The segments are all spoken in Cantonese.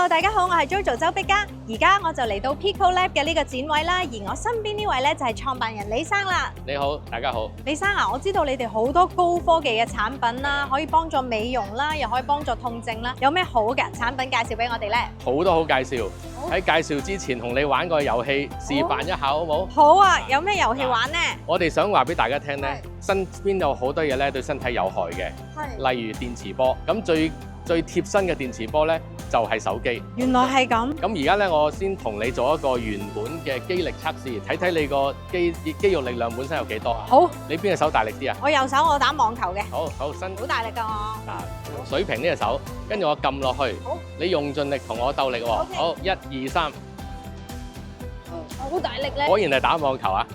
Hello， 大家好，我係 JoJo 周碧嘉，而家我就嚟到 Pico Lab 嘅呢個展位啦，而我身邊呢位咧就係創辦人李生啦。你好，大家好。李生啊，我知道你哋好多高科技嘅產品啦，可以幫助美容啦，又可以幫助痛症啦，有咩好嘅產品介紹俾我哋咧？好多好介紹。喺介紹之前，同你玩個遊戲示範一下，好唔好？好啊，有咩遊戲玩呢？我哋想話俾大家聽咧，身邊有好多嘢咧對身體有害嘅，例如電磁波。咁最貼身嘅電磁波咧就係手機。原來係咁。咁而家咧，我先同你做一個原本嘅肌力測試，睇睇你個肌肉力量本身有幾多啊？好。你邊隻手大力啲啊？我右手，我打網球嘅。好，伸。好大力㗎我。嗱，水平呢隻手，跟住我撳落去。好。你用盡力同我鬥力喎。好，1、2、3。好大力咧。果然係打網球啊！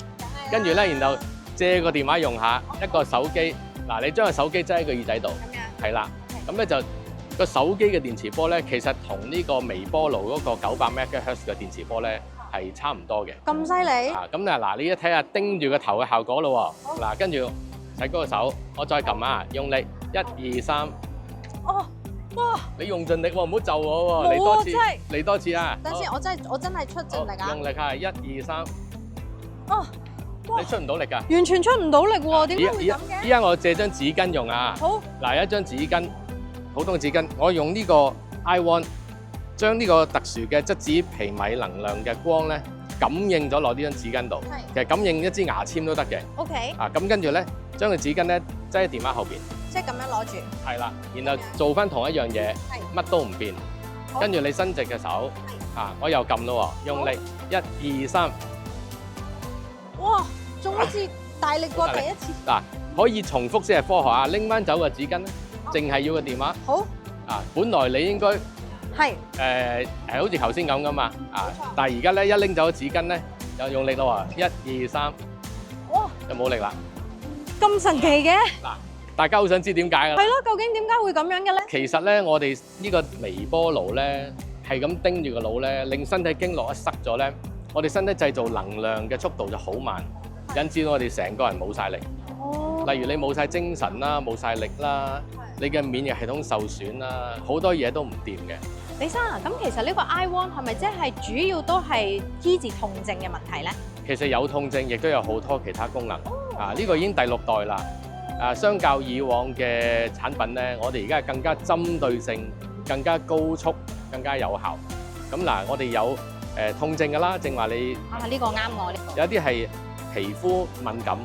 跟住咧，然後借個電話用下，一個手機。嗱，你將個手機擠喺個耳仔度。咁樣。係啦。咁咧就。個手機嘅電磁波咧，其實同呢個微波爐嗰個900 MHz 嘅電磁波咧係差唔多嘅。咁犀利？咁嗱，你一睇下盯住個頭嘅效果咯喎。嗱，跟住洗高個手，我再撳啊，用力1、2、3。哦，哇！你用盡力喎，唔好就我喎。嚟多次，嚟多次啊！等先，我真係出盡力啊！用力下1、2、3。哦，你出唔到力㗎？完全出唔到力喎，點解會咁嘅？依家我借張紙巾用啊。好。嗱，一張紙巾。普通嘅紙巾，我用呢個 iWand 將呢個特殊嘅質子皮米能量嘅光咧感應咗落呢張紙巾度。其實感應一支牙籤都得嘅。OK。咁跟住咧，將個紙巾咧擠喺電話後邊。即係咁樣攞住。係啦，然後做翻同一樣嘢，乜都唔變。跟住你伸直嘅手，我又撳咯喎，用力1、2、3。哇！仲好似大力過第一次。嗱，可以重複先係科學啊！拎翻走個紙巾咧。淨係要個電話。好。本來你應該係好似頭先咁噶嘛。但係而家咧一拎走紙巾咧，又用力咯喎，1、2、3。哇！就冇力啦。咁神奇嘅。嗱，大家好想知點解㗎？係咯，究竟點解會咁樣嘅咧？其實咧，我哋呢個微波爐咧係咁叮住個腦咧，令身體經絡一塞咗咧，我哋身體製造能量嘅速度就好慢，引致到我哋成個人冇晒力。例如你冇晒精神啦，冇晒力啦。你嘅免疫系統受損啦，好多嘢都唔掂嘅。李生啊，咁其實呢個 iWand 係咪即係主要都係醫治痛症嘅問題咧？其實有痛症，亦都有好多其他功能。呢個已經第6代啦。相較以往嘅產品咧，我哋而家係更加針對性、更加高速、更加有效。咁嗱，我哋有痛症㗎啦，正話你呢個啱我呢個。有啲係皮膚敏感。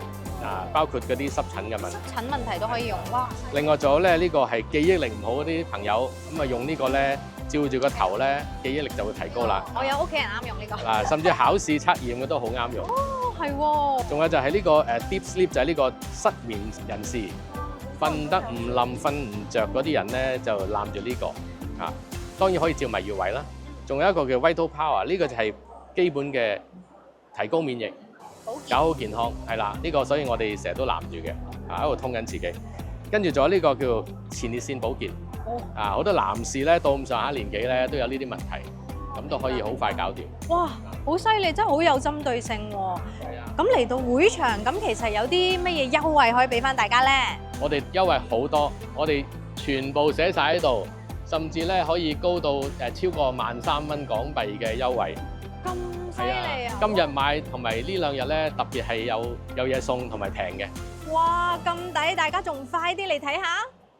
包括嗰啲濕疹嘅問題，濕疹問題都可以用。哇！另外仲有咧，呢個係記憶力唔好嗰啲朋友，咁啊用呢個咧照住個頭咧，記憶力就會提高啦。我有屋企人啱用呢個。甚至考試測驗嘅都好啱用。哦，係喎。仲有就係呢個deep sleep，就係呢個失眠人士，瞓得唔冧、瞓唔着嗰啲人咧，就攬住呢個。當然可以照埋穴位啦。仲有一個叫 Vital Power， 呢個就係基本嘅提高免疫。搞好健康係啦，呢個所以我哋成日都攬住嘅，喺度通緊自己。跟住仲有呢個叫前列腺保健，好多男士咧到咁上下年紀咧都有呢啲問題，咁都可以好快搞掂。哇，好犀利，真係好有針對性喎。係啊。咁嚟到會場，咁其實有啲乜嘢優惠可以俾翻大家咧？我哋優惠好多，我哋全部寫晒喺度，甚至咧可以高到超過13,000蚊港幣嘅優惠。咁犀利啊！今日買同埋呢2日咧，特別係有嘢送同埋平嘅。哇，咁抵！大家仲快啲嚟睇下。